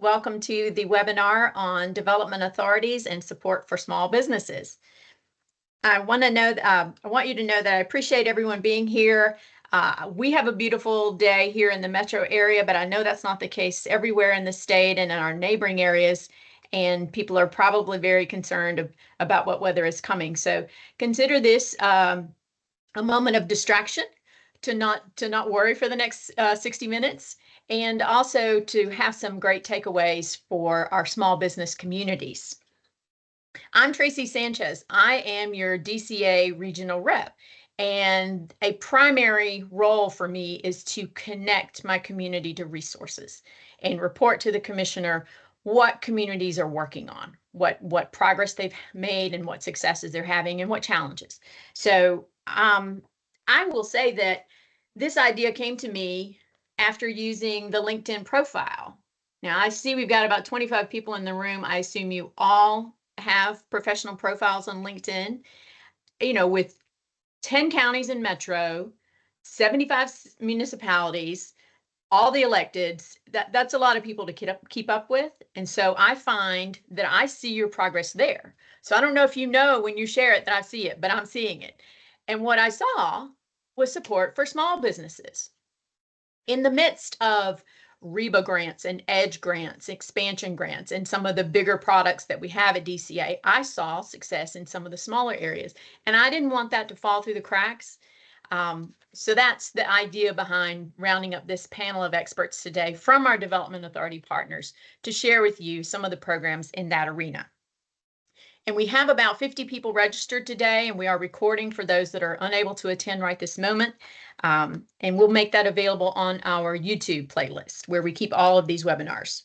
Welcome to the webinar on development authorities and support for small businesses. I want you to know that I appreciate everyone being here. We have a beautiful day here in the metro area, but I know that's not the case everywhere in the state and in our neighboring areas. And people are probably very concerned about what weather is coming. So consider this a moment of distraction to not worry for the next 60 minutes, and also to have some great takeaways for our small business communities. I'm Tracy Sanchez. I am your DCA regional rep, and a primary role for me is to connect my community to resources and report to the commissioner what communities are working on, what progress they've made and what successes they're having and what challenges. So I will say that this idea came to me after using the LinkedIn profile. Now, I see we've got about 25 people in the room. I assume you all have professional profiles on LinkedIn. You know, with 10 counties in metro, 75 municipalities, all the electeds, that's a lot of people to keep up with. And so I find that I see your progress there. So I don't know if you know when you share it that I see it, but I'm seeing it. And what I saw was support for small businesses. In the midst of REBA grants and EDGE grants, expansion grants, and some of the bigger products that we have at DCA, I saw success in some of the smaller areas. And I didn't want that to fall through the cracks. So that's the idea behind rounding up this panel of experts today from our Development Authority partners to share with you some of the programs in that arena. And we have about 50 people registered today, and we are recording for those that are unable to attend right this moment. And we'll make that available on our YouTube playlist where we keep all of these webinars.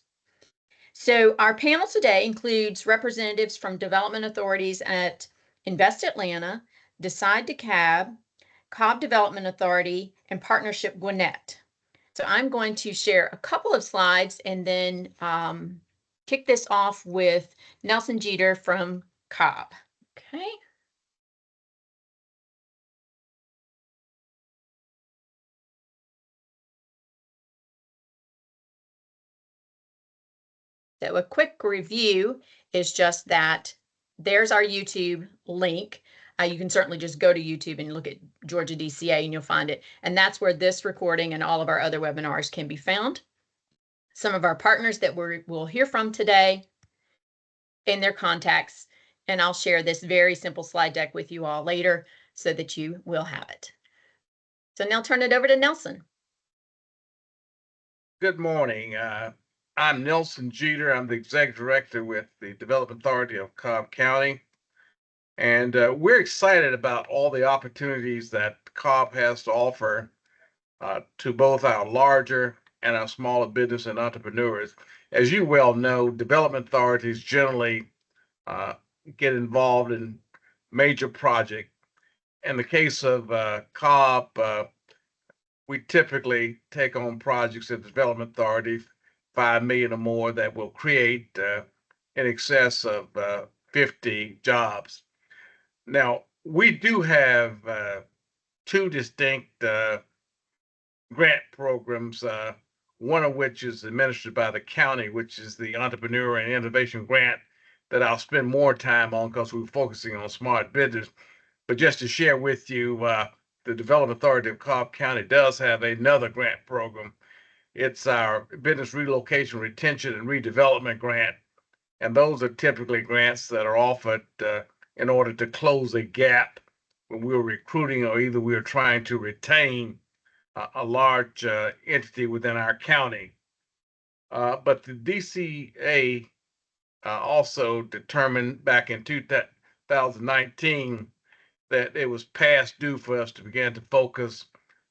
So our panel today includes representatives from development authorities at Invest Atlanta, Decide DeKalb, Cobb Development Authority, and Partnership Gwinnett. So I'm going to share a couple of slides and then kick this off with Nelson Jeter from Cobb. Okay. So a quick review is just that there's our YouTube link. You can certainly just go to YouTube and look at Georgia DCA and you'll find it. And that's where this recording and all of our other webinars can be found. Some of our partners that we'll hear from today and their contacts. And I'll share this very simple slide deck with you all later so that you will have it. So now I'll turn it over to Nelson. Good morning. I'm Nelson Jeter. I'm the Executive Director with the Development Authority of Cobb County. And we're excited about all the opportunities that Cobb has to offer to both our larger and our smaller business and entrepreneurs. As you well know, development authorities generally get involved in major projects. In the case of Cobb, we typically take on projects at the development authority, 5 million or more, that will create in excess of 50 jobs. Now, we do have two distinct grant programs, one of which is administered by the county, which is the Entrepreneurial and Innovation Grant that I'll spend more time on because we're focusing on smart business. But just to share with you, the Development Authority of Cobb County does have another grant program. It's our Business Relocation, Retention, and Redevelopment Grant. And those are typically grants that are offered in order to close a gap when we're recruiting or either we're trying to retain a large entity within our county. But the DCA also determined back in 2019 that it was past due for us to begin to focus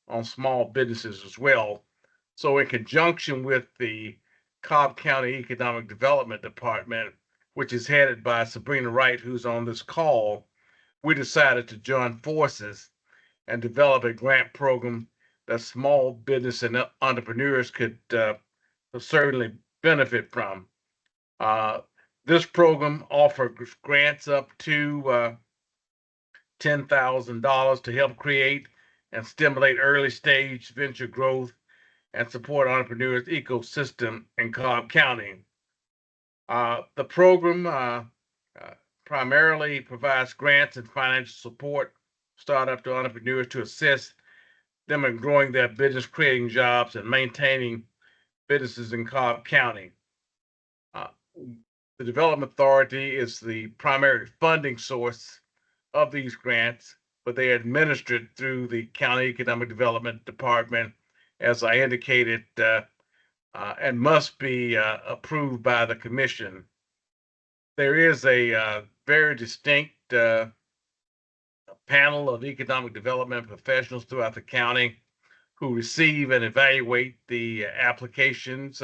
on small businesses as well. So in conjunction with the Cobb County Economic Development Department, which is headed by Sabrina Wright, who's on this call, we decided to join forces and develop a grant program that small business and entrepreneurs could certainly benefit from. This program offers grants up to $10,000 to help create and stimulate early stage venture growth and support entrepreneurs' ecosystem in Cobb County. The program primarily provides grants and financial support startup to entrepreneurs to assist them in growing their business, creating jobs, and maintaining businesses in Cobb County. Uh, the Development Authority is the primary funding source of these grants, but they are administered through the County Economic Development Department, as I indicated, and must be approved by the Commission. There is a very distinct panel of economic development professionals throughout the county who receive and evaluate the applications,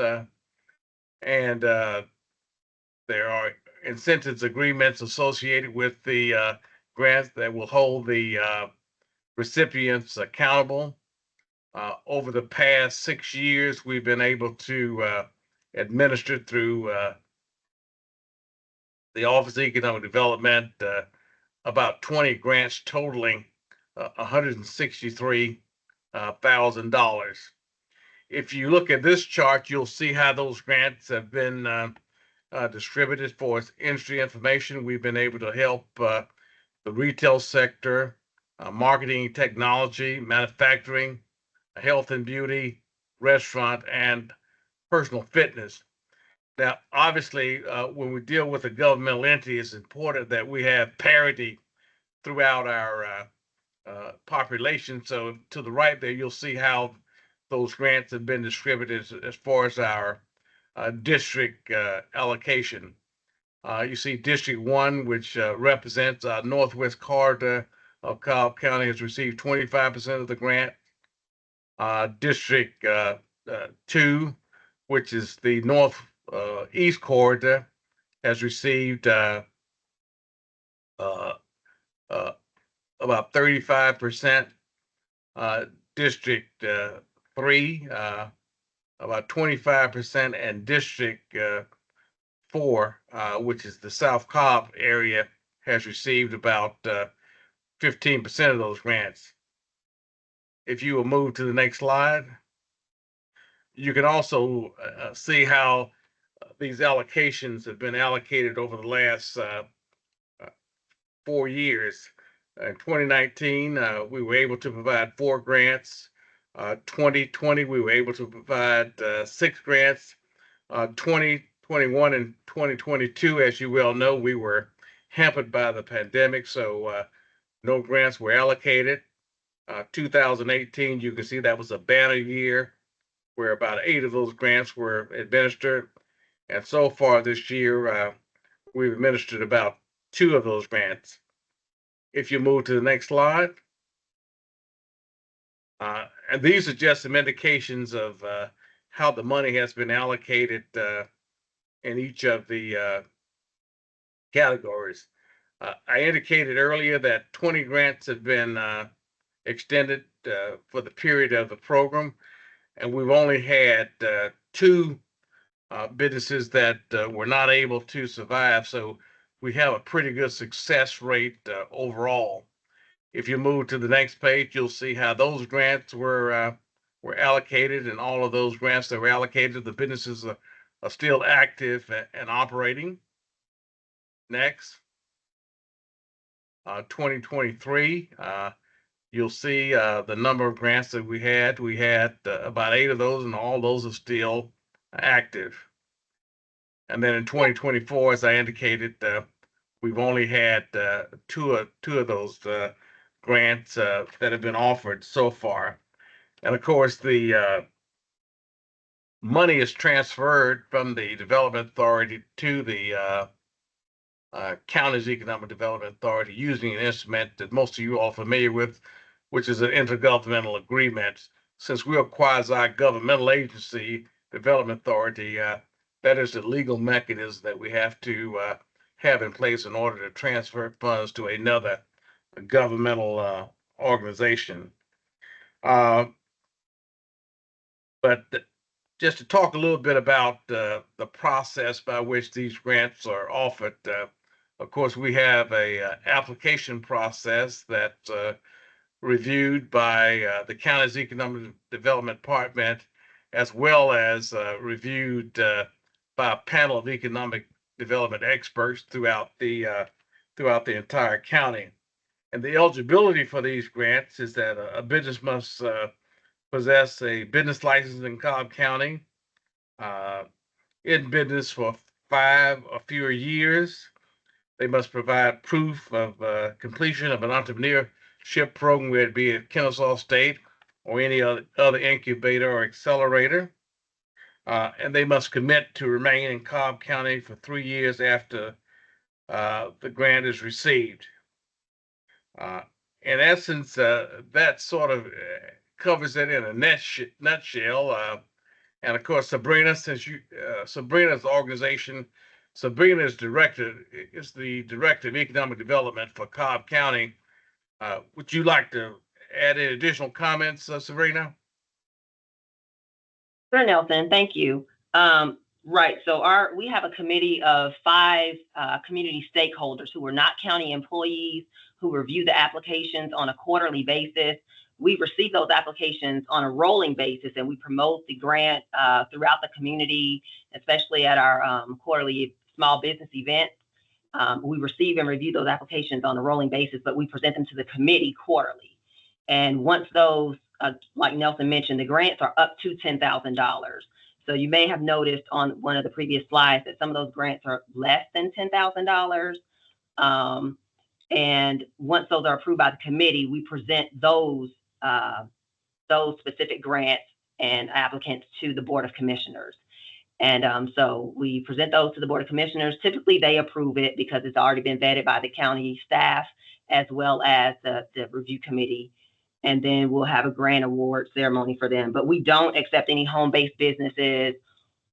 and there are incentives agreements associated with the grants that will hold the recipients accountable. Over the past 6 years, we've been able to administer through the Office of Economic Development about 20 grants totaling $163,000. If you look at this chart, you'll see how those grants have been distributed. For industry information, we've been able to help the retail sector, marketing, technology, manufacturing, health and beauty, restaurant, and personal fitness. Now, obviously, when we deal with a governmental entity, it's important that we have parity throughout our population. So to the right there, you'll see how those grants have been distributed as far as our district allocation. You see District 1, which represents Northwest Corridor of Cobb County, has received 25% of the grant. District 2, which is the Northeast Corridor, has received uh, about 35%. District 3, about 25%, and District 4, which is the South Cobb area, has received about 15% of those grants. If you will move to the next slide, you can also see how these allocations have been allocated over the last 4 years. In 2019, we were able to provide 4 grants. 2020, we were able to provide 6 grants. 2021 and 2022, as you well know, we were hampered by the pandemic, so no grants were allocated. 2018, you can see that was a banner year where about 8 of those grants were administered. And so far this year, we've administered about 2 of those grants. If you move to the next slide, and these are just some indications of how the money has been allocated in each of the categories. I indicated earlier that 20 grants have been extended for the period of the program, and we've only had 2 businesses that were not able to survive. So we have a pretty good success rate overall. If you move to the next page, you'll see how those grants were allocated, and all of those grants that were allocated, the businesses are still active and operating. Next, 2023, you'll see the number of grants that we had. We had about 8 of those, and all those are still active. And then in 2024, as I indicated, we've only had two of those grants that have been offered so far. And of course, the money is transferred from the Development Authority to the County's Economic Development Authority using an instrument that most of you all are familiar with, which is an intergovernmental agreement. Since we're a quasi-governmental agency, Development Authority, that is the legal mechanism that we have to have in place in order to transfer funds to another governmental organization. But just to talk a little bit about the process by which these grants are offered. Of course, we have a application process that's reviewed by the county's economic development department, as well as reviewed by a panel of economic development experts throughout the entire county. And the eligibility for these grants is that a business must possess a business license in Cobb County, uh, in business for 5 or fewer years. They must provide proof of completion of an entrepreneurship program, whether it be at Kennesaw State or any other incubator or accelerator. And they must commit to remain in Cobb County for 3 years after the grant is received. Uh, in essence, that sort of covers it in a nutshell. And of course, Sabrina, Sabrina's organization, Sabrina's director is the director of economic development for Cobb County. Would you like to add any additional comments, Sabrina? Sure, Nelson. Thank you. Right. So we have a committee of 5 community stakeholders who are not county employees, who review the applications on a quarterly basis. We receive those applications on a rolling basis, and we promote the grant throughout the community, especially at our quarterly small business event. We receive and review those applications on a rolling basis, but we present them to the committee quarterly. And once those, like Nelson mentioned, the grants are up to $10,000. So you may have noticed on one of the previous slides that some of those grants are less than $10,000. And once those are approved by the committee, we present those specific grants and applicants to the Board of Commissioners. And so we present those to the Board of Commissioners. Typically, they approve it because it's already been vetted by the county staff as well as the review committee. And then we'll have a grant award ceremony for them. But we don't accept any home-based businesses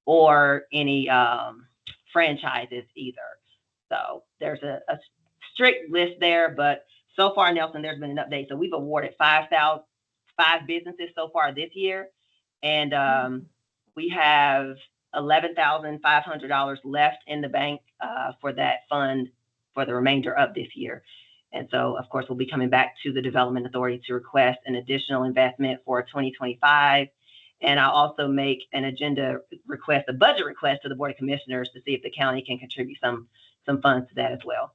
or any franchises either. So there's a strict list there, but so far, Nelson, there's been an update. So we've awarded 5 businesses so far this year, and we have $11,500 left in the bank for that fund for the remainder of this year. And so, of course, we'll be coming back to the Development Authority to request an additional investment for 2025. And I'll also make an agenda request, a budget request to the Board of Commissioners to see if the county can contribute some funds to that as well.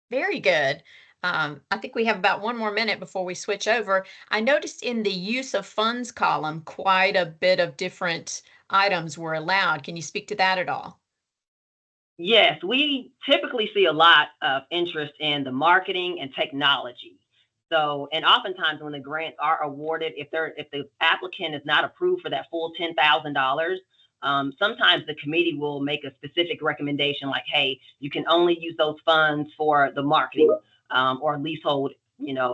Very good. I think we have about 1 more minute before we switch over. I noticed in the use of funds column, quite a bit of different items were allowed. Can you speak to that at all? Yes, we typically see a lot of interest in the marketing and technology. So, and oftentimes when the grants are awarded, if the applicant is not approved for that full $10,000, sometimes the committee will make a specific recommendation like, hey, you can only use those funds for the marketing or leasehold,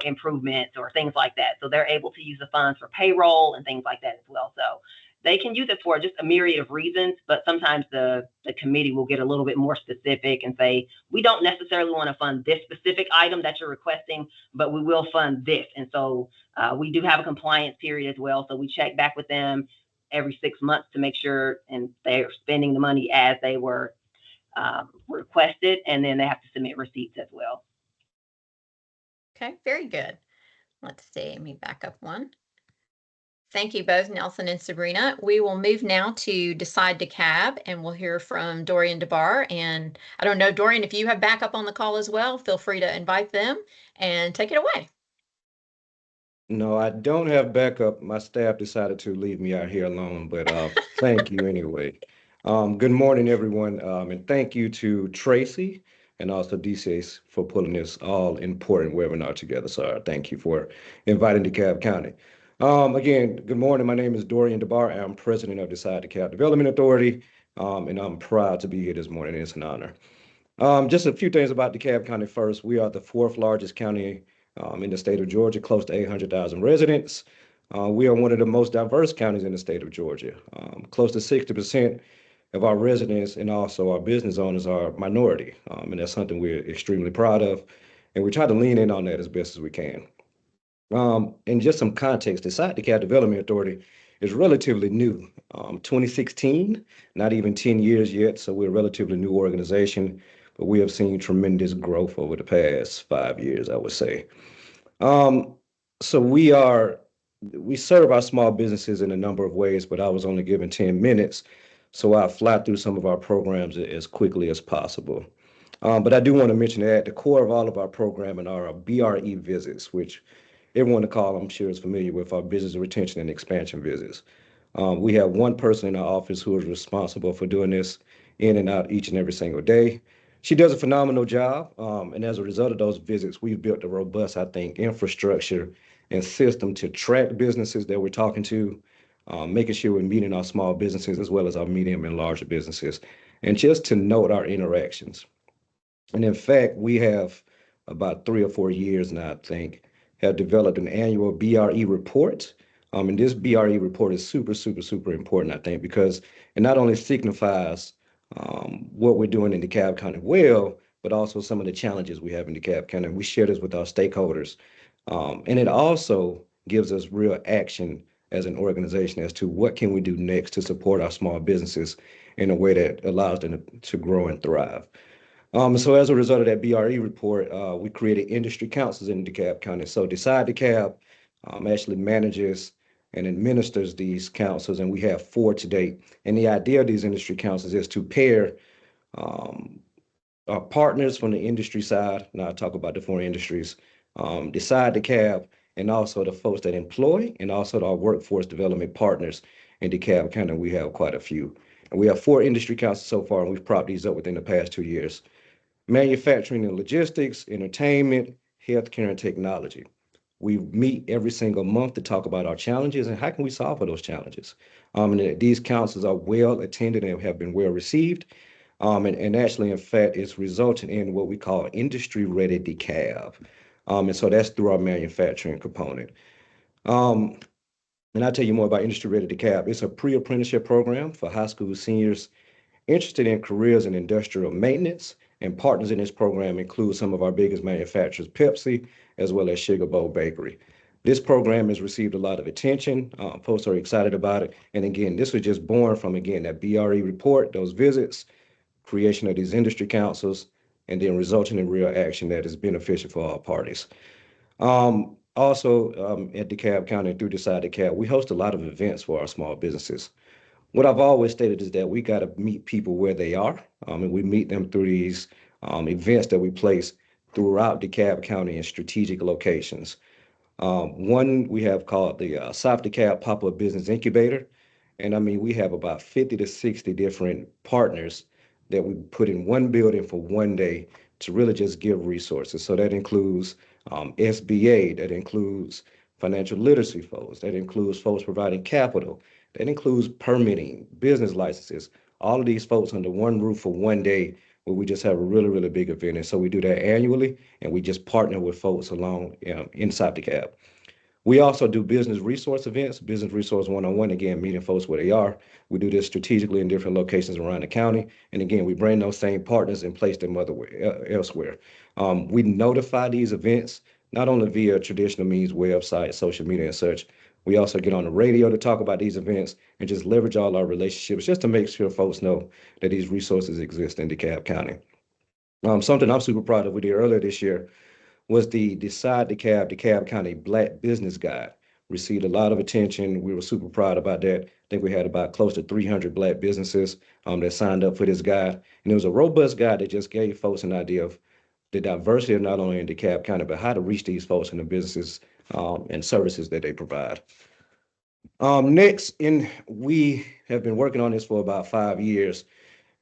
improvements or things like that. So they're able to use the funds for payroll and things like that as well. So they can use it for just a myriad of reasons, but sometimes the committee will get a little bit more specific and say, we don't necessarily want to fund this specific item that you're requesting, but we will fund this. And so we do have a compliance period as well. So we check back with them every 6 months to make sure and they're spending the money as they were requested, and then they have to submit receipts as well. Okay, very good. Let's see, let me back up one. Thank you both, Nelson and Sabrina. We will move now to Decide DeKalb, and we'll hear from Dorian DeBar. And I don't know, Dorian, if you have backup on the call as well, feel free to invite them and take it away. No, I don't have backup. My staff decided to leave me out here alone, but thank you anyway. Good morning, everyone, and thank you to Tracy and also DCACE for pulling this all important webinar together. So thank you for inviting DeKalb County. Again, good morning. My name is Dorian DeBar. I'm president of Decide DeKalb Development Authority, and I'm proud to be here this morning. It's an honor. Just a few things about DeKalb County first. We are the 4th largest county in the state of Georgia, close to 800,000 residents. We are one of the most diverse counties in the state of Georgia. Close to 60% of our residents and also our business owners are minority, and that's something we're extremely proud of, and we try to lean in on that as best as we can. And just some context, the Decide DeKalb Development Authority is relatively new, 2016, not even 10 years yet, so we're a relatively new organization, but we have seen tremendous growth over the past 5 years, I would say. So we are we serve our small businesses in a number of ways, but I was only given 10 minutes, so I'll fly through some of our programs as quickly as possible. But I do want to mention that at the core of all of our programming are our BRE visits, which everyone on the call, I'm sure, is familiar with our business retention and expansion visits. We have one person in our office who is responsible for doing this in and out each and every single day. She does a phenomenal job. And as a result of those visits, we've built a robust, I think, infrastructure and system to track businesses that we're talking to, making sure we're meeting our small businesses as well as our medium and larger businesses, and just to note our interactions. And in fact, we have about 3 or 4 years now, I think, have developed an annual BRE report. And this BRE report is super, super, super important, I think, because it not only signifies what we're doing in DeKalb County well, but also some of the challenges we have in DeKalb County. We share this with our stakeholders. And it also gives us real action as an organization as to what can we do next to support our small businesses in a way that allows them to grow and thrive. So as a result of that BRE report, we created industry councils in DeKalb County. So Decide DeKalb actually manages and administers these councils, and we have 4 to date. And the idea of these industry councils is to pair um, our partners from the industry side. Now I talk about the 4 industries, Decide DeKalb, and also the folks that employ, and also our workforce development partners in DeKalb County. We have quite a few. And we have 4 industry councils so far, and we've propped these up within the past 2 years. Manufacturing and logistics, entertainment, healthcare, and technology. We meet every single month to talk about our challenges and how can we solve for those challenges. And these councils are well attended and have been well received. And actually, in fact, it's resulting in what we call industry-ready DeKalb. And so that's through our manufacturing component. Um, and I'll tell you more about Industry-Ready DeKalb. It's a pre-apprenticeship program for high school seniors interested in careers in industrial maintenance, and partners in this program include some of our biggest manufacturers, Pepsi, as well as Sugar Bowl Bakery. This program has received a lot of attention. Folks are excited about it. And again, this was just born from, again, that BRE report, those visits, creation of these industry councils, and then resulting in real action that is beneficial for all parties. Also, at DeKalb County through Decide DeKalb, we host a lot of events for our small businesses. What I've always stated is that we got to meet people where they are, and we meet them through these events that we place throughout DeKalb County in strategic locations. One we have called the South DeKalb Pop-Up Business Incubator. And I mean, we have about 50 to 60 different partners that we put in one building for one day to really just give resources. So that includes SBA, that includes financial literacy folks, that includes folks providing capital, that includes permitting, business licenses, all of these folks under one roof for one day where we just have a really, really big event. And so we do that annually, and we just partner with folks along inside DeKalb. We also do business resource events, business resource one-on-one, again, meeting folks where they are. We do this strategically in different locations around the county. And again, we bring those same partners and place them elsewhere. We notify these events, not only via traditional means, website, social media and such. We also get on the radio to talk about these events and just leverage all our relationships just to make sure folks know that these resources exist in DeKalb County. Something I'm super proud of we did earlier this year was the Decide DeKalb County Black Business Guide. Received a lot of attention. We were super proud about that. I think we had about close to 300 Black businesses that signed up for this guide. And it was a robust guide that just gave folks an idea of the diversity of not only in DeKalb County, but how to reach these folks in the businesses and services that they provide. Next, we have been working on this for about 5 years,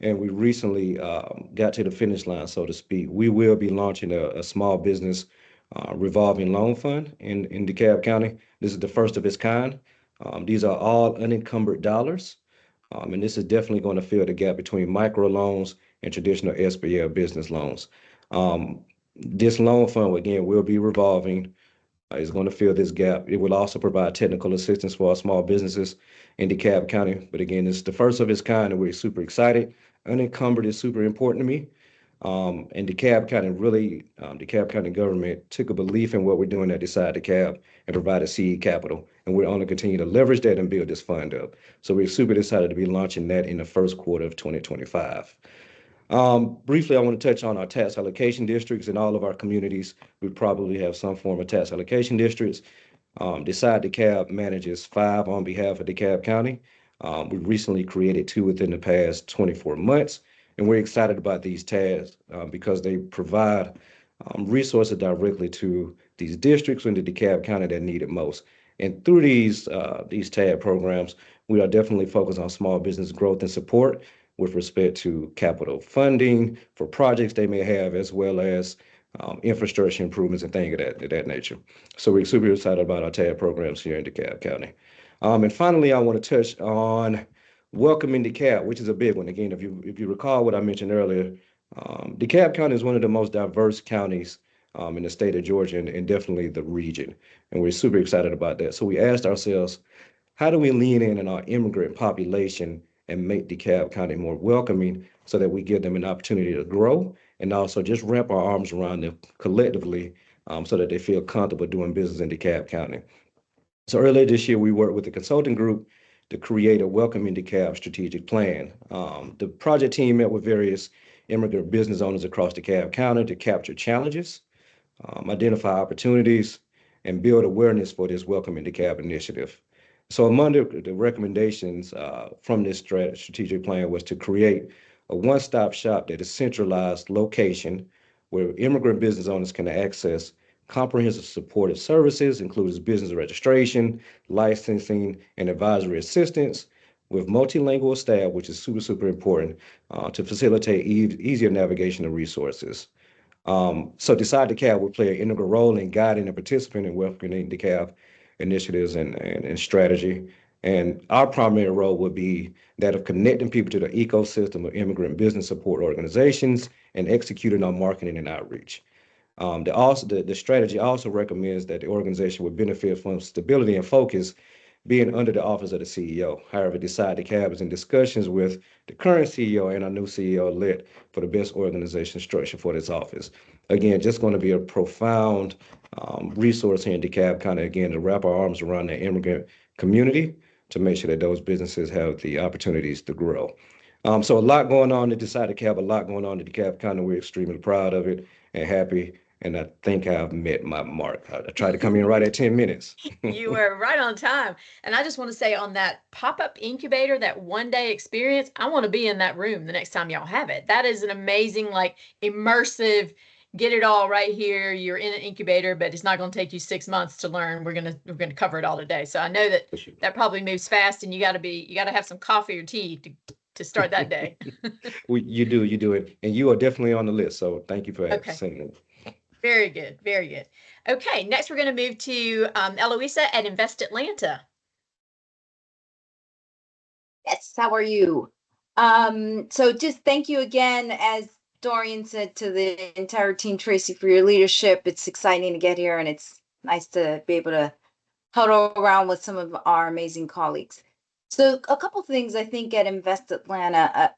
and we recently got to the finish line, so to speak. We will be launching a small business revolving loan fund in DeKalb County. This is the first of its kind. These are all unencumbered dollars, and this is definitely going to fill the gap between microloans and traditional SBL business loans. This loan fund, again, will be revolving. Is going to fill this gap. It will also provide technical assistance for our small businesses in DeKalb County. But again, it's the first of its kind, and we're super excited. Unencumbered is super important to me. And DeKalb County DeKalb County government took a belief in what we're doing at Decide DeKalb and provided seed capital. And we're going to continue to leverage that and build this fund up. So we're super excited to be launching that in the first quarter of 2025. Briefly, I want to touch on our tax allocation districts. In all of our communities, we probably have some form of tax allocation districts. Decide DeKalb manages 5 on behalf of DeKalb County. We recently created 2 within the past 24 months, and we're excited about these tasks because they provide resources directly to these districts in the DeKalb County that need it most. And through these TAG programs, we are definitely focused on small business growth and support with respect to capital funding for projects they may have, as well as infrastructure improvements and things of that nature. So we're super excited about our TAG programs here in DeKalb County. And finally, I want to touch on welcoming DeKalb, which is a big one. Again, if you recall what I mentioned earlier, DeKalb County is one of the most diverse counties in the state of Georgia and definitely the region. And we're super excited about that. So we asked ourselves, how do we lean in our immigrant population and make DeKalb County more welcoming so that we give them an opportunity to grow and also just wrap our arms around them collectively so that they feel comfortable doing business in DeKalb County. So earlier this year, we worked with the consulting group to create a Welcoming DeKalb strategic plan. The project team met with various immigrant business owners across DeKalb County to capture challenges, identify opportunities, and build awareness for this Welcoming DeKalb initiative. So among the recommendations from this strategic plan was to create a one-stop shop that is centralized location where immigrant business owners can access comprehensive supportive services, including business registration, licensing, and advisory assistance with multilingual staff, which is super, super important to facilitate easier navigation of resources. So Decide DeKalb will play an integral role in guiding and participating in welcoming DeKalb initiatives and strategy. And our primary role would be that of connecting people to the ecosystem of immigrant business support organizations and executing on marketing and outreach. The strategy also recommends that the organization would benefit from stability and focus being under the office of the CEO. However, Decide DeKalb is in discussions with the current CEO and our new CEO-elect for the best organization structure for this office. Again, just going to be a profound resource here in DeKalb County, again, to wrap our arms around the immigrant community to make sure that those businesses have the opportunities to grow. So a lot going on to Decide DeKalb, a lot going on in DeKalb County. We're extremely proud of it and happy. And I think I've met my mark. I tried to come in right at 10 minutes. You were right on time. And I just want to say on that pop-up incubator, that one-day experience, I want to be in that room the next time y'all have it. That is an amazing, like immersive, get it all right here. You're in an incubator, but it's not going to take you 6 months to learn. We're gonna cover it all today. So I know that probably moves fast, and you got to have some coffee or tea to start that day. You do it, and you are definitely on the list. So thank you for saying it. Very good. Very good. Okay, next we're going to move to Eloisa at Invest Atlanta. Yes, how are you? So just thank you again, as Dorian said, to the entire team, Tracy, for your leadership. It's exciting to get here, and it's nice to be able to huddle around with some of our amazing colleagues. So a couple things I think at Invest Atlanta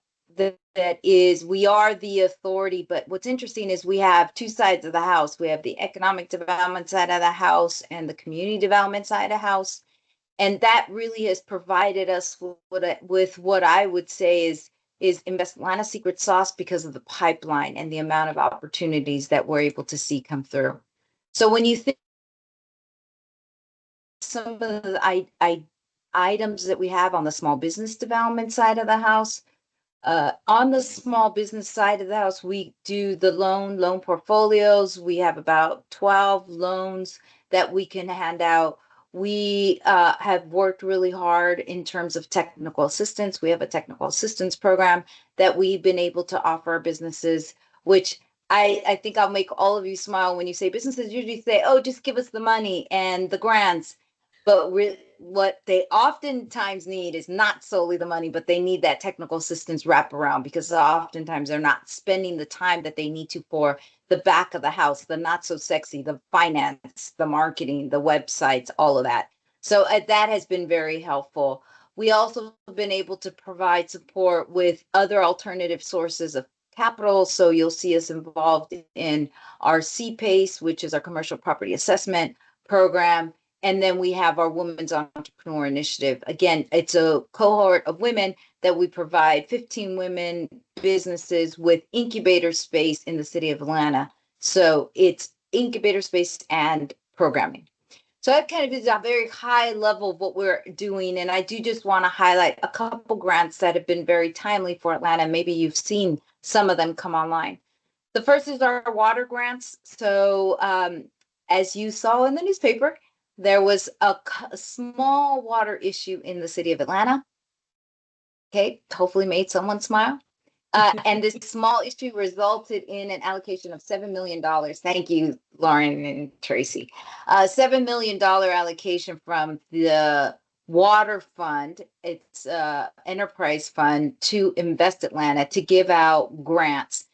that is, we are the authority, but what's interesting is we have two sides of the house. We have the economic development side of the house and the community development side of the house. And that really has provided us with what I would say is Invest Atlanta secret sauce because of the pipeline and the amount of opportunities that we're able to see come through. So when you think some of the items that we have on the small business development side of the house, on the small business side of the house, we do the loan portfolios. We have about 12 loans that we can hand out. We have worked really hard in terms of technical assistance. We have a technical assistance program that we've been able to offer our businesses, which I think I'll make all of you smile when you say businesses usually say, oh, just give us the money and the grants. But what they oftentimes need is not solely the money, but they need that technical assistance wraparound, because oftentimes they're not spending the time that they need to for the back of the house, the not so sexy, the finance, the marketing, the websites, all of that. So that has been very helpful. We also have been able to provide support with other alternative sources of capital. So you'll see us involved in our CPACE, which is our commercial property assessment program. And then we have our Women's Entrepreneur Initiative. Again, it's a cohort of women that we provide 15 women businesses with incubator space in the city of Atlanta. So it's incubator space and programming. So that kind of is a very high level of what we're doing. And I do just want to highlight a couple grants that have been very timely for Atlanta. Maybe you've seen some of them come online. The first is our water grants. So as you saw in the newspaper, there was a small water issue in the city of Atlanta. Okay, hopefully made someone smile. And this small issue resulted in an allocation of $7 million. Thank you, Lauren and Tracy. $7 million allocation from the water fund, it's enterprise fund, to Invest Atlanta to give out grants.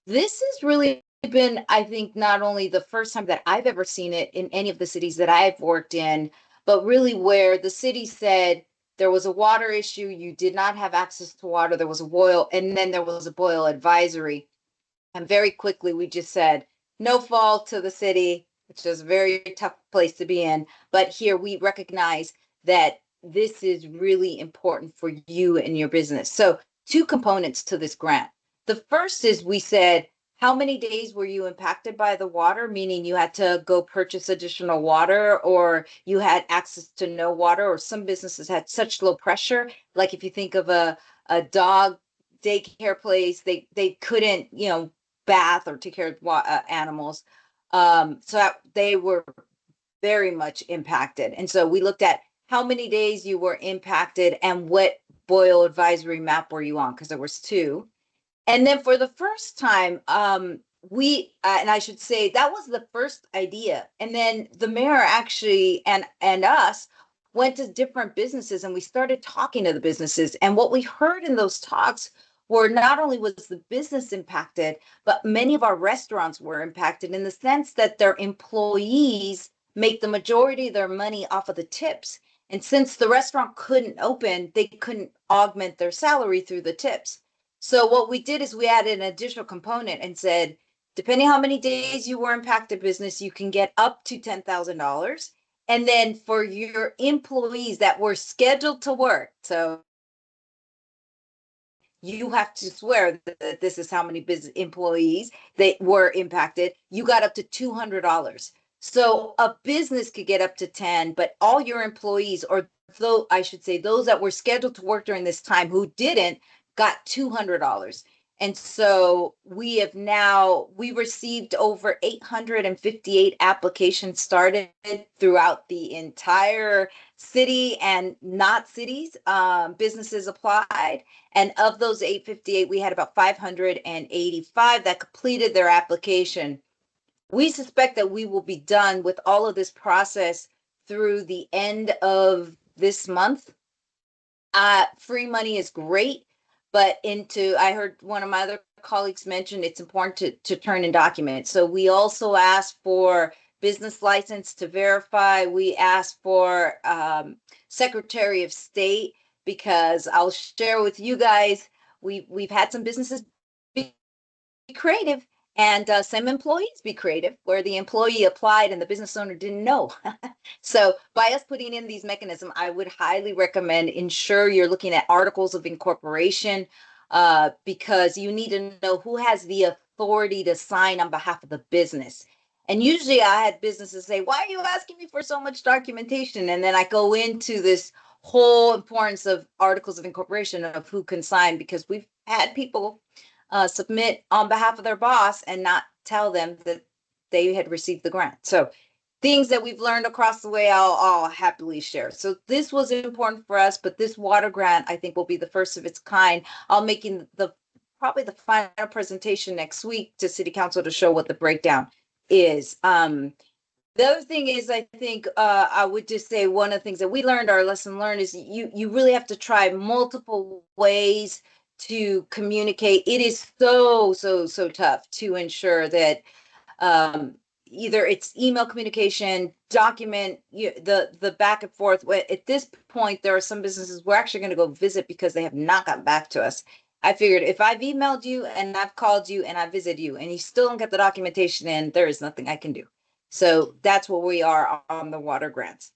This has really been, I think, not only the first time that I've ever seen it in any of the cities that I've worked in, but really where the city said, there was a water issue, you did not have access to water, there was a boil, and then there was a boil advisory. And very quickly, we just said, no fault to the city, which is a very tough place to be in. But here we recognize that this is really important for you and your business. So two components to this grant. The first is we said, how many days were you impacted by the water? Meaning you had to go purchase additional water, or you had access to no water, or some businesses had such low pressure. Like if you think of a dog daycare place, they couldn't, bath or take care of animals. So they were very impacted impacted. And so we looked at how many days you were impacted and what boil advisory map were you on, because there was two. And then for the first time, we and I should say that was the first idea. And then the mayor actually and us went to different businesses and we started talking to the businesses. And what we heard in those talks were not only was the business impacted, but many of our restaurants were impacted in the sense that their employees make the majority of their money off of the tips. And since the restaurant couldn't open, they couldn't augment their salary through the tips. So what we did is we added an additional component and said, depending how many days you were impacted business, you can get up to $10,000. And then for your employees that were scheduled to work, so you have to swear that this is how many business employees that were impacted, you got up to $200. So a business could get up to 10, but all your employees, or though I should say those that were scheduled to work during this time who didn't, got $200. And so we received over 858 applications started throughout the entire city and not cities. Businesses applied. And of those 858, we had about 585 that completed their application. We suspect that we will be done with all of this process through the end of this month. Free money is great. But I heard one of my other colleagues mention it's important to turn in documents. So we also asked for business license to verify. We asked for Secretary of State, because I'll share with you guys, we've had some businesses be creative and some employees be creative where the employee applied and the business owner didn't know. So by us putting in these mechanisms, I would highly recommend ensure you're looking at articles of incorporation, because you need to know who has the authority to sign on behalf of the business. And usually I had businesses say, why are you asking me for so much documentation? And then I go into this whole importance of articles of incorporation of who can sign, because we've had people submit on behalf of their boss and not tell them that they had received the grant. So things that we've learned across the way, I'll happily share. So this was important for us, but this water grant, I think, will be the first of its kind. I'll making probably the final presentation next week to City Council to show what the breakdown is. The other thing is, I think I would just say one of the things that we learned, our lesson learned, is you really have to try multiple ways to communicate. It is so tough to ensure that either it's email communication, document, the back and forth. At this point, there are some businesses we're actually going to go visit because they have not gotten back to us. I figured if I've emailed you and I've called you and I visited you and you still don't get the documentation in, there is nothing I can do. So that's where we are on the water grants.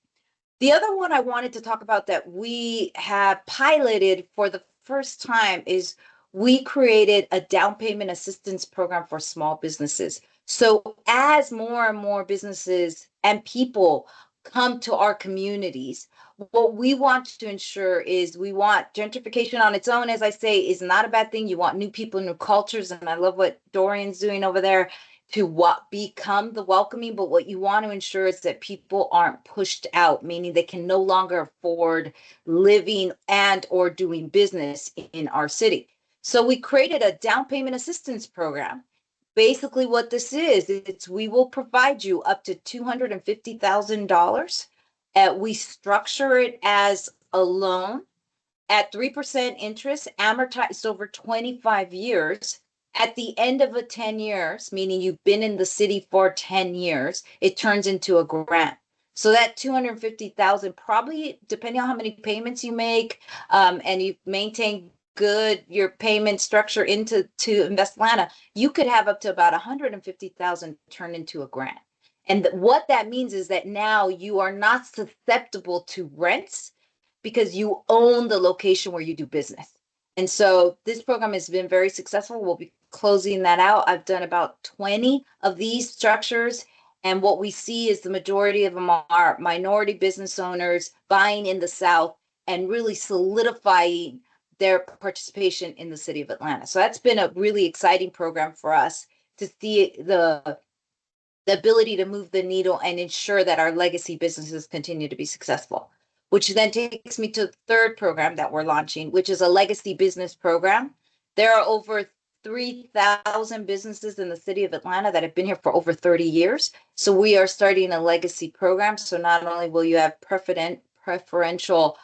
The other one I wanted to talk about that we have piloted for the first time is we created a down payment assistance program for small businesses. So as more and more businesses and people come to our communities. What we want to ensure is we want gentrification on its own, as I say, is not a bad thing. You want new people, new cultures. And I love what Dorian's doing over there to what become the welcoming. But what you want to ensure is that people aren't pushed out, meaning they can no longer afford living and or doing business in our city. So we created a down payment assistance program. Basically what this is, it's we will provide you up to $250,000. We structure it as a loan at 3% interest, amortized over 25 years. At the end of 10 years, meaning you've been in the city for 10 years, it turns into a grant. So that 250,000, probably depending on how many payments you make, and you maintain good your payment structure to Invest Atlanta, you could have up to about 150,000 turn into a grant. And what that means is that now you are not susceptible to rents because you own the location where you do business. And so this program has been very successful. We'll be closing that out. I've done about 20 of these structures. And what we see is the majority of them are minority business owners buying in the South and really solidifying their participation in the city of Atlanta. So that's been a really exciting program for us to see the ability to move the needle and ensure that our legacy businesses continue to be successful. Which then takes me to the third program that we're launching, which is a legacy business program. There are over 3,000 businesses in the city of Atlanta that have been here for over 30 years. So we are starting a legacy program. So not only will you have preferential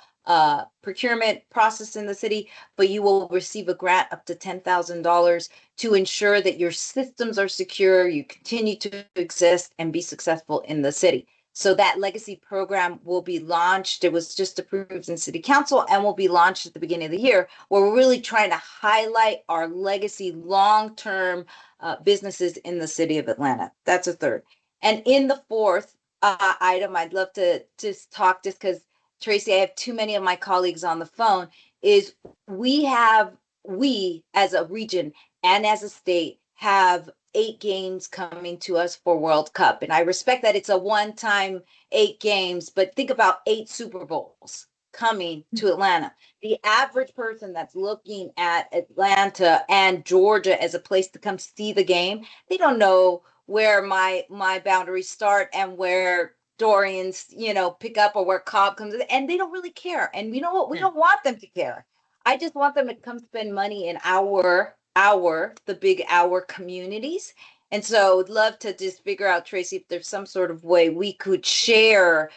procurement process in the city, but you will receive a grant up to $10,000 to ensure that your systems are secure, you continue to exist and be successful in the city. So that legacy program will be launched. It was just approved in city council and will be launched at the beginning of the year, where we're really trying to highlight our legacy long-term businesses in the city of Atlanta. That's a third. And in the fourth item, I'd love to just talk, just because Tracy, I have too many of my colleagues on the phone, is we as a region and as a state have 8 games coming to us for World Cup. And I respect that it's a one-time 8 games, but think about 8 Super Bowls coming to Atlanta. The average person that's looking at Atlanta and Georgia as a place to come see the game, they don't know where my boundaries start and where Dorian's, pick up, or where Cobb comes in, and they don't really care. And you know what? We don't want them to care. I just want them to come spend money in the big communities. And so I'd love to just figure out, Tracy, if there's some sort of way we could share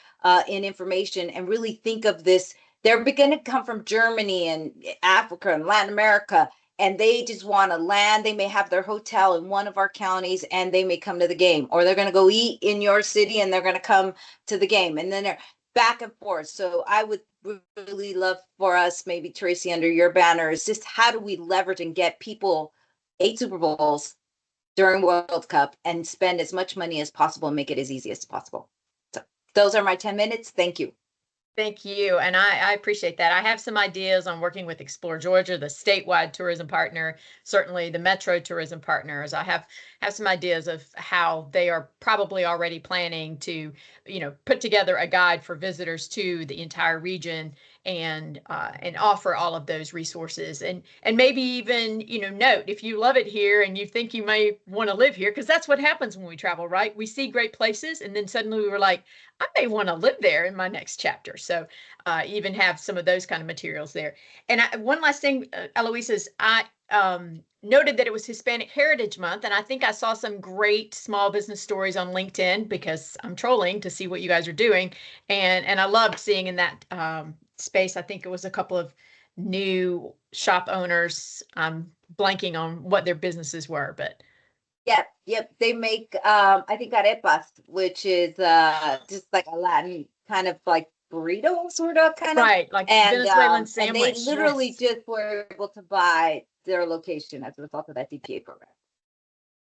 in information and really think of this. They're going to come from Germany and Africa and Latin America, and they just want to land. They may have their hotel in one of our counties and they may come to the game, or they're going to go eat in your city and they're going to come to the game, and then they're back and forth. So I would really love for us, maybe Tracy, under your banner, is just how do we leverage and get people 8 Super Bowls during World Cup and spend as much money as possible and make it as easy as possible. So those are my 10 minutes. Thank you. Thank you. And I appreciate that. I have some ideas on working with Explore Georgia, the statewide tourism partner, certainly the Metro tourism partners. I have some ideas of how they are probably already planning to, put together a guide for visitors to the entire region and offer all of those resources, and maybe even, note if you love it here and you think you may want to live here, because that's what happens when we travel, right? We see great places and then suddenly we were like, I may want to live there in my next chapter. So even have some of those kind of materials there. And one last thing, Eloise, is I noted that it was Hispanic Heritage Month, and I think I saw some great small business stories on LinkedIn, because I'm trolling to see what you guys are doing, and I loved seeing in that space. I think it was a couple of new shop owners. I'm blanking on what their businesses were, but Yep. They make I think arepas, which is just like a Latin kind of like burrito, sort of kind of. right, like And Venezuelan sandwich. and they literally Yes. just were able to buy their location as a result of that DPA program.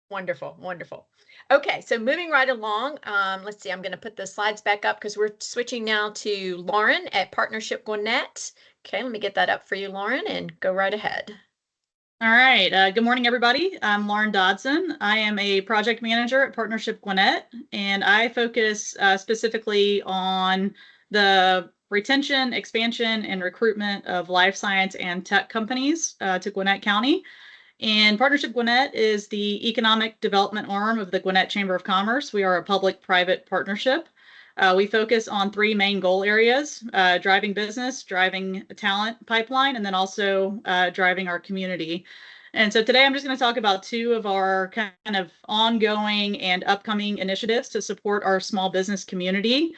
Wonderful, wonderful. Okay, so moving right along, let's see, I'm going to put the slides back up because we're switching now to Lauren at Partnership Gwinnett. Okay, let me get that up for you, Lauren, and go right ahead. All right. Good morning, everybody. I'm Lauren Dodson. I am a project manager at Partnership Gwinnett, and I focus specifically on the retention, expansion, and recruitment of life science and tech companies to Gwinnett County. And Partnership Gwinnett is the economic development arm of the Gwinnett Chamber of Commerce. We are a public-private partnership. We focus on three main goal areas: driving business, driving talent pipeline, and then also driving our community. And so today I'm just going to talk about two of our kind of ongoing and upcoming initiatives to support our small business community.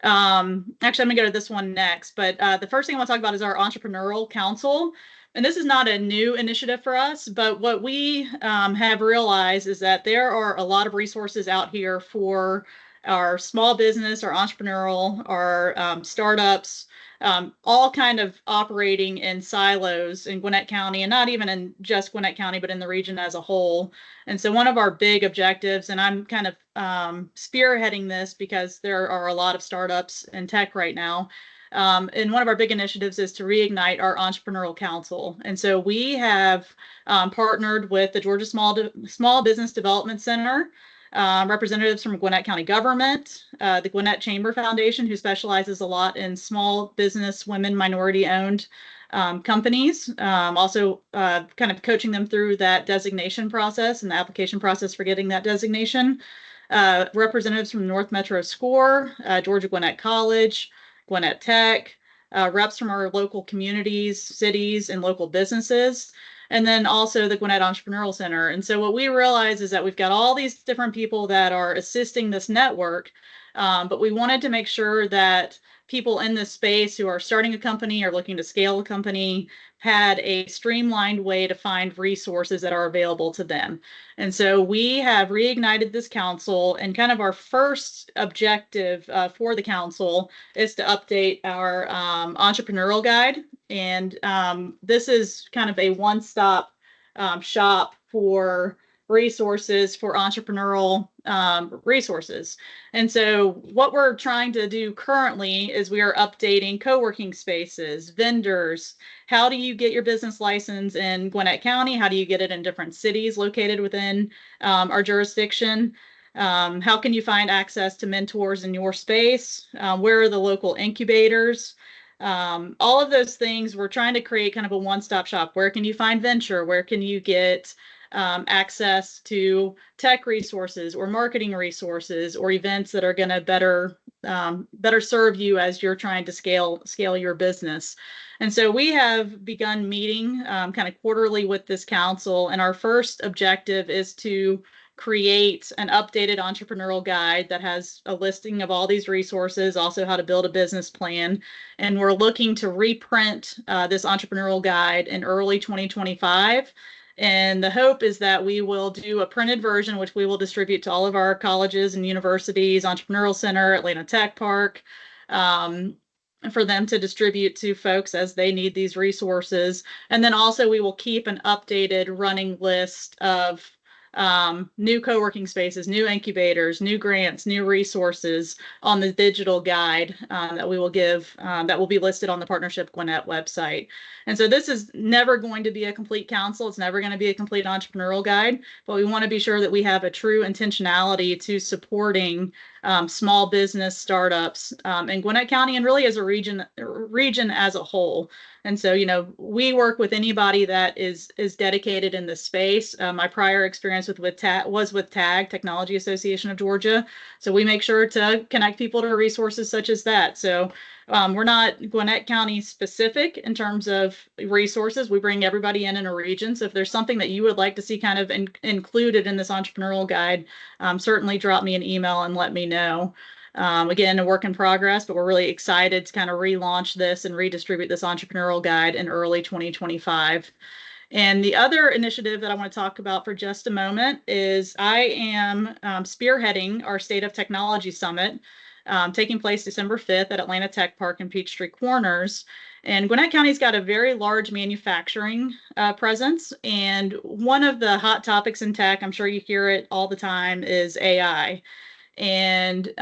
Actually, I'm going to go to this one next, but the first thing I want to talk about is our Entrepreneurial Council. And this is not a new initiative for us, but what we have realized is that there are a lot of resources out here for our small business, our entrepreneurial, our startups, all kind of operating in silos in Gwinnett County, and not even in just Gwinnett County, but in the region as a whole. And so one of our big objectives, and I'm kind of spearheading this because there are a lot of startups in tech right now, and one of our big initiatives is to reignite our Entrepreneurial Council. And so we have partnered with the Georgia Small Business Development Center, representatives from Gwinnett County government, the Gwinnett Chamber Foundation, who specializes a lot in small business, women, minority-owned companies, also kind of coaching them through that designation process and the application process for getting that designation. Representatives from North Metro SCORE, Georgia Gwinnett College, Gwinnett Tech, reps from our local communities, cities, and local businesses, and then also the Gwinnett Entrepreneurial Center. And so what we realize is that we've got all these different people that are assisting this network, but we wanted to make sure that people in this space who are starting a company or looking to scale a company had a streamlined way to find resources that are available to them. And so we have reignited this council, and kind of our first objective for the council is to update our entrepreneurial guide. And this is kind of a one-stop shop for resources for entrepreneurial resources. And so what we're trying to do currently is we are updating co-working spaces, vendors. How do you get your business license in Gwinnett County? How do you get it in different cities located within our jurisdiction? How can you find access to mentors in your space? Where are the local incubators? All of those things, we're trying to create kind of a one-stop shop. Where can you find venture? Where can you get access to tech resources or marketing resources or events that are going to better serve you as you're trying to scale your business? And so we have begun meeting kind of quarterly with this council, and our first objective is to create an updated entrepreneurial guide that has a listing of all these resources, also how to build a business plan. And we're looking to reprint this entrepreneurial guide in early 2025. And the hope is that we will do a printed version, which we will distribute to all of our colleges and universities, Entrepreneurial Center, Atlanta Tech Park, for them to distribute to folks as they need these resources. And then also we will keep an updated running list of new co-working spaces, new incubators, new grants, new resources on the digital guide that we will give, that will be listed on the Partnership Gwinnett website. And so this is never going to be a complete council. It's never going to be a complete entrepreneurial guide, but we want to be sure that we have a true intentionality to supporting small business startups in Gwinnett County and really as a region as a whole. And so, you know, we work with anybody that is dedicated in this space. My prior experience was with TAG, Technology Association of Georgia. So we make sure to connect people to resources such as that. So we're not Gwinnett County specific in terms of resources. We bring everybody in a region. So if there's something that you would like to see kind of included in this entrepreneurial guide, certainly drop me an email and let me know. Again, a work in progress, but we're really excited to kind of relaunch this and redistribute this entrepreneurial guide in early 2025. And the other initiative that I want to talk about for just a moment is I am spearheading our State of Technology Summit, taking place December 5th at Atlanta Tech Park in Peachtree Corners. And Gwinnett County's got a very large manufacturing presence. And one of the hot topics in tech, I'm sure you hear it all the time, is AI. And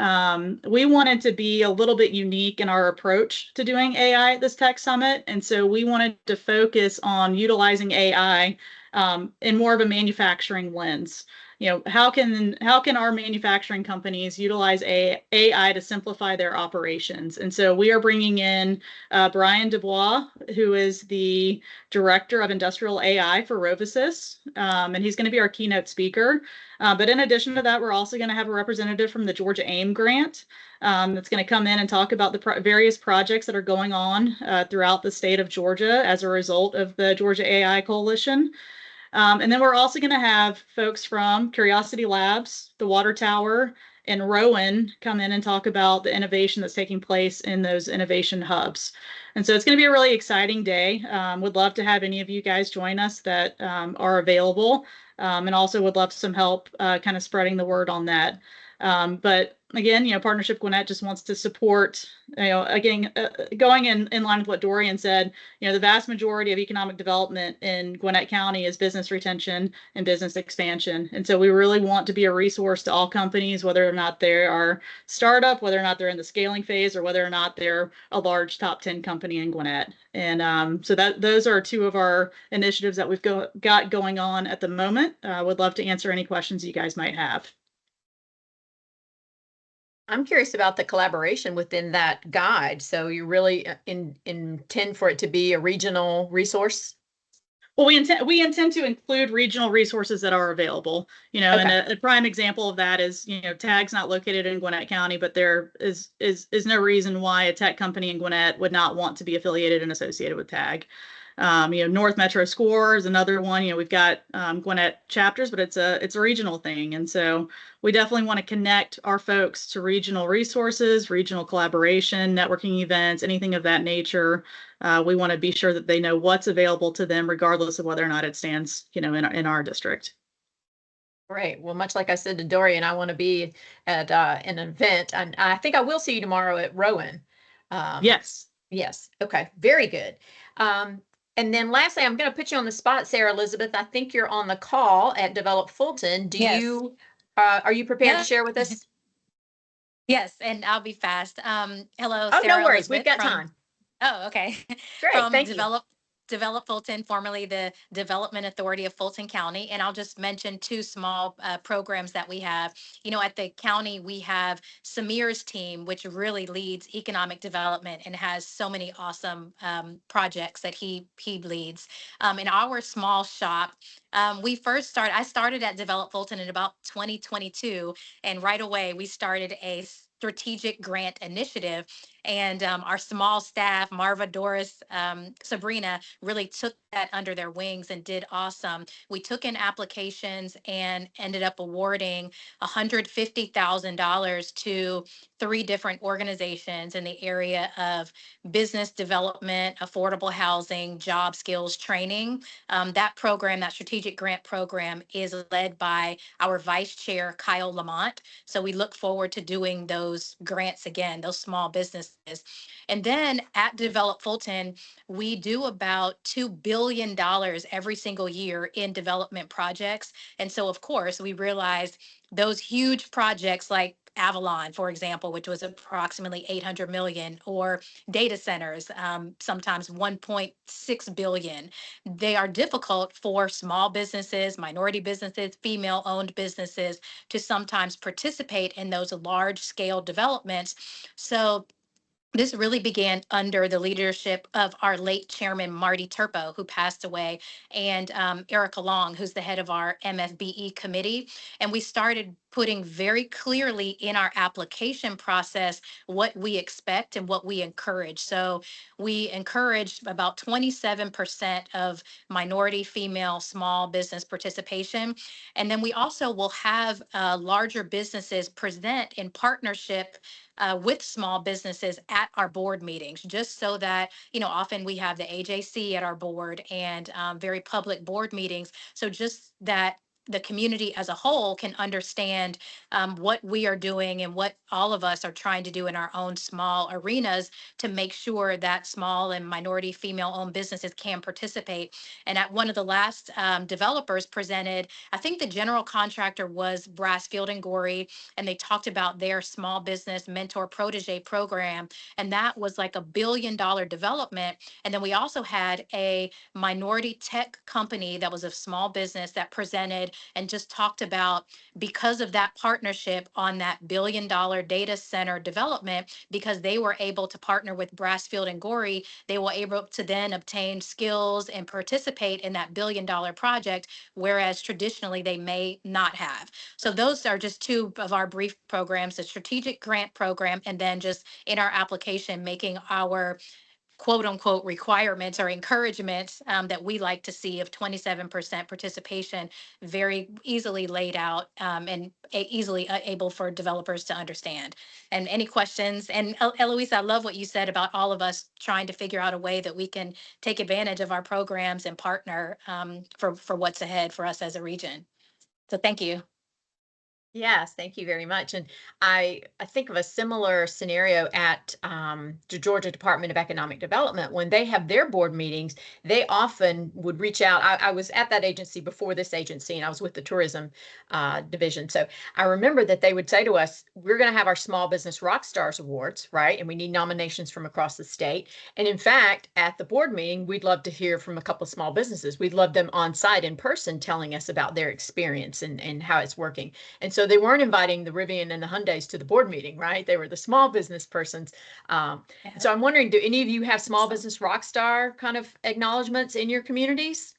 we wanted to be a little bit unique in our approach to doing AI at this tech summit. And so we wanted to focus on utilizing AI in more of a manufacturing lens. How can our manufacturing companies utilize AI to simplify their operations? And so we are bringing in Brian Dubois, who is the director of industrial AI for Rovasys, and he's going to be our keynote speaker. But in addition to that, we're also going to have a representative from the Georgia AIM grant that's going to come in and talk about the various projects that are going on throughout the state of Georgia as a result of the Georgia AI Coalition. And then we're also going to have folks from Curiosity Labs, the Water Tower, and Rowan come in and talk about the innovation that's taking place in those innovation hubs. And so it's going to be a really exciting day. Would love to have any of you guys join us that are available, and also would love some help kind of spreading the word on that. But again, Partnership Gwinnett just wants to support, again, going in line with what Dorian said, the vast majority of economic development in Gwinnett County is business retention and business expansion. And so we really want to be a resource to all companies, whether or not they are startup, whether or not they're in the scaling phase, or whether or not they're a large top 10 company in Gwinnett. And so those are two of our initiatives that we've got going on at the moment. Would love to answer any questions you guys might have. I'm curious about the collaboration within that guide. So you really intend for it to be a regional resource? Well, we intend to include regional resources that are available, Okay. And a prime example of that is, TAG's not located in Gwinnett County, but there is no reason why a tech company in Gwinnett would not want to be affiliated and associated with TAG. North Metro Score is another one. We've got Gwinnett chapters, but it's a regional thing. And so we definitely want to connect our folks to regional resources, regional collaboration, networking events, anything of that nature. We want to be sure that they know what's available to them, regardless of whether or not it stands, in our district. Great. Well, much like I said to Dorian, I want to be at an event, and I think I will see you tomorrow at Rowan. Yes. Yes. Okay. Very good. And then lastly, I'm going to put you on the spot, Sarah Elizabeth. I think you're on the call at Develop Fulton. Yes. Are you prepared to Yeah. share with us? Yes, and I'll be fast. Hello, Oh, Sarah no worries. We've Elizabeth got time. Oh, okay. Great. From Thank you. Develop Fulton, formerly the Development Authority of Fulton County. And I'll just mention two small programs that we have. At the county, we have Samir's team, which really leads economic development and has so many awesome projects that he leads. In our small shop, I started at Develop Fulton in about 2022. And right away, we started a strategic grant initiative. And our small staff, Marva, Doris, Sabrina, really took that under their wings and did awesome. We took in applications and ended up awarding $150,000 to 3 different organizations in the area of business development, affordable housing, job skills training. That program, that strategic grant program, is led by our vice chair, Kyle Lamont. So we look forward to doing those grants again, those small businesses. And then at Develop Fulton, we do about $2 billion every single year in development projects. And so, of course, we realized those huge projects like Avalon, for example, which was approximately 800 million, or data centers, sometimes 1.6 billion. They are difficult for small businesses, minority businesses, female-owned businesses to sometimes participate in those large-scale developments. So this really began under the leadership of our late chairman, Marty Turpo, who passed away, and Erica Long, who's the head of our MFBE committee. And we started putting very clearly in our application process what we expect and what we encourage. So we encouraged about 27% of minority, female, small business participation. And then we also will have larger businesses present in partnership with small businesses at our board meetings, just so that, often we have the AJC at our board and very public board meetings. So just that the community as a whole can understand what we are doing and what all of us are trying to do in our own small arenas to make sure that small and minority female-owned businesses can participate. And at one of the last developers presented, I think the general contractor was Brassfield and Gorey, and they talked about their small business mentor protege program, and that was like $1 billion development. And then we also had a minority tech company that was a small business that presented and just talked about, because of that partnership on that $1 billion data center development, because they were able to partner with Brassfield and Gorey, they were able to then obtain skills and participate in that $1 billion project, whereas traditionally they may not have. So those are just two of our brief programs, the strategic grant program, and then just in our application, making our quote unquote requirements or encouragements that we like to see of 27% participation, very easily laid out and easily able for developers to understand. And any questions? And Eloise, I love what you said about all of us trying to figure out a way that we can take advantage of our programs and partner for what's ahead for us as a region. So thank you. Yes, thank you very much. And I think of a similar scenario at the Georgia Department of Economic Development. When they have their board meetings, they often would reach out. I was at that agency before this agency, and I was with the tourism division. So I remember that they would say to us, we're going to have our Small Business Rock Stars Awards, right? And we need nominations from across the state. And in fact, at the board meeting, we'd love to hear from a couple of small businesses. We'd love them on site in person telling us about their experience and how it's working. And so they weren't inviting the Rivian and the Hyundais to the board meeting, right? They were the small business persons. So I'm wondering, do any of you have small business rock star kind of acknowledgements in your communities?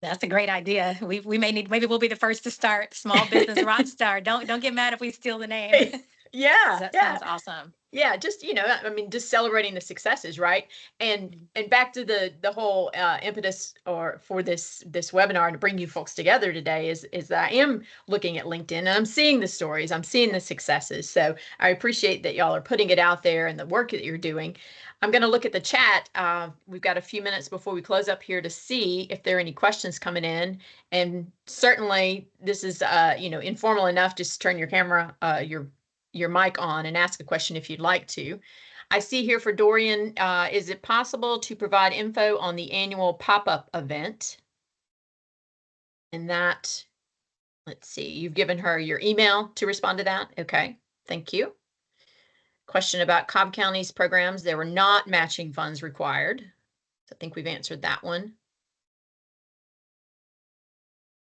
That's a great idea. We may need, maybe we'll be the first to start Small Business Rock Star. Don't get mad if we steal the name. Yeah, That yeah. sounds awesome. Yeah, just, I mean, just celebrating the successes, right? And back to the whole impetus or for this webinar to bring you folks together today is that I am looking at LinkedIn and I'm seeing the stories, I'm seeing the successes. So I appreciate that y'all are putting it out there and the work that you're doing. I'm going to look at the chat. We've got a few minutes before we close up here to see if there are any questions coming in. And certainly this is, informal enough. Just turn your camera, your mic on and ask a question if you'd like to. I see here for Dorian, is it possible to provide info on the annual pop-up event? And that, let's see, you've given her your email to respond to that. Okay, thank you. Question about Cobb County's programs. There were not matching funds required. So I think we've answered that one.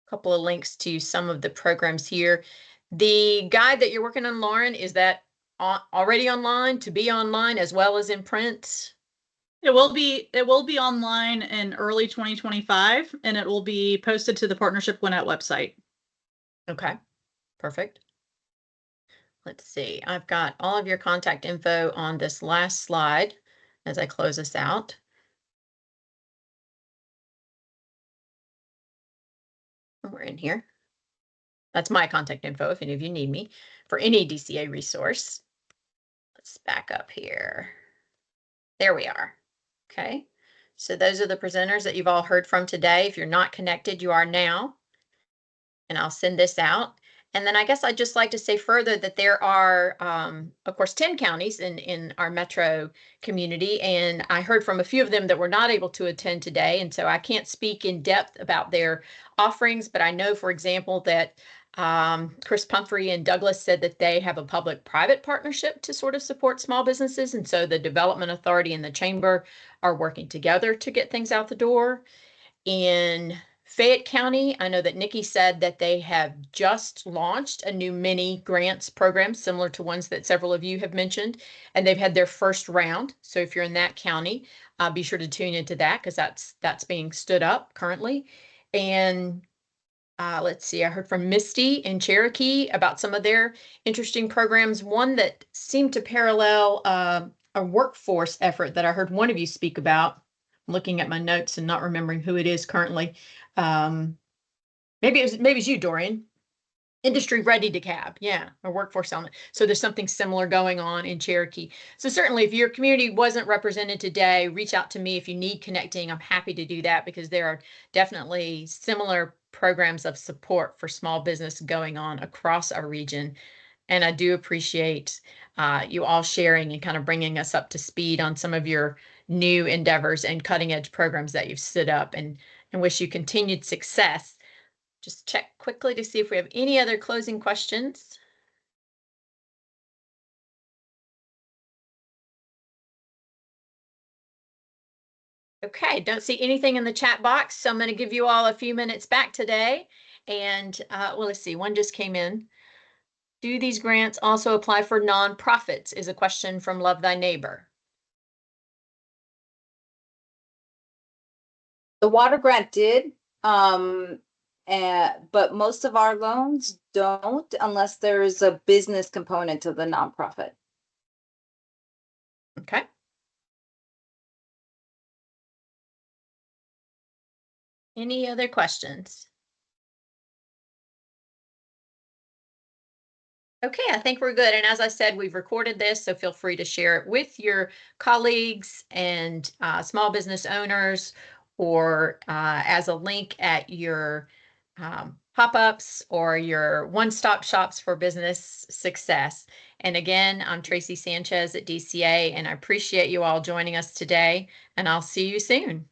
A couple of links to some of the programs here. The guide that you're working on, Lauren, is that already online, to be online as well as in print? It will be online in early 2025, and it will be posted to the Partnership Gwinnett website. Okay, perfect. Let's see, I've got all of your contact info on this last slide as I close this out. We're in here. That's my contact info if any of you need me for any DCA resource. Let's back up here. There we are. Okay, so those are the presenters that you've all heard from today. If you're not connected, you are now. And I'll send this out. And then I guess I'd just like to say further that there are, of course, 10 counties in our metro community. And I heard from a few of them that were not able to attend today. And so I can't speak in depth about their offerings, but I know, for example, that Chris Pumphrey and Douglas said that they have a public-private partnership to sort of support small businesses. And so the Development Authority and the Chamber are working together to get things out the door. In Fayette County, I know that Nikki said that they have just launched a new mini grants program similar to ones that several of you have mentioned, and they've had their first round. So if you're in that county, be sure to tune into that because that's being stood up currently. And let's see, I heard from Misty in Cherokee about some of their interesting programs. One that seemed to parallel a workforce effort that I heard one of you speak about. I'm looking at my notes and not remembering who it is currently. Maybe it's you, Dorian. industry ready to cab, yeah, or workforce element. So there's something similar going on in Cherokee. So certainly if your community wasn't represented today, reach out to me if you need connecting. I'm happy to do that because there are definitely similar programs of support for small business going on across our region. And I do appreciate you all sharing and kind of bringing us up to speed on some of your new endeavors and cutting edge programs that you've stood up, and wish you continued success. Just check quickly to see if we have any other closing questions. Okay, don't see anything in the chat box, so I'm going to give you all a few minutes back today. And well, let's see, one just came in. Do these grants also apply for nonprofits? Is a question from Love Thy Neighbor. The water grant did, but most of our loans don't unless there is a business component to the nonprofit. Okay. Any other questions? Okay, I think we're good. And as I said, we've recorded this, so feel free to share it with your colleagues and small business owners, or as a link at your pop-ups or your one-stop shops for business success. And again, I'm Tracy Sanchez at DCA, and I appreciate you all joining us today, and I'll see you soon.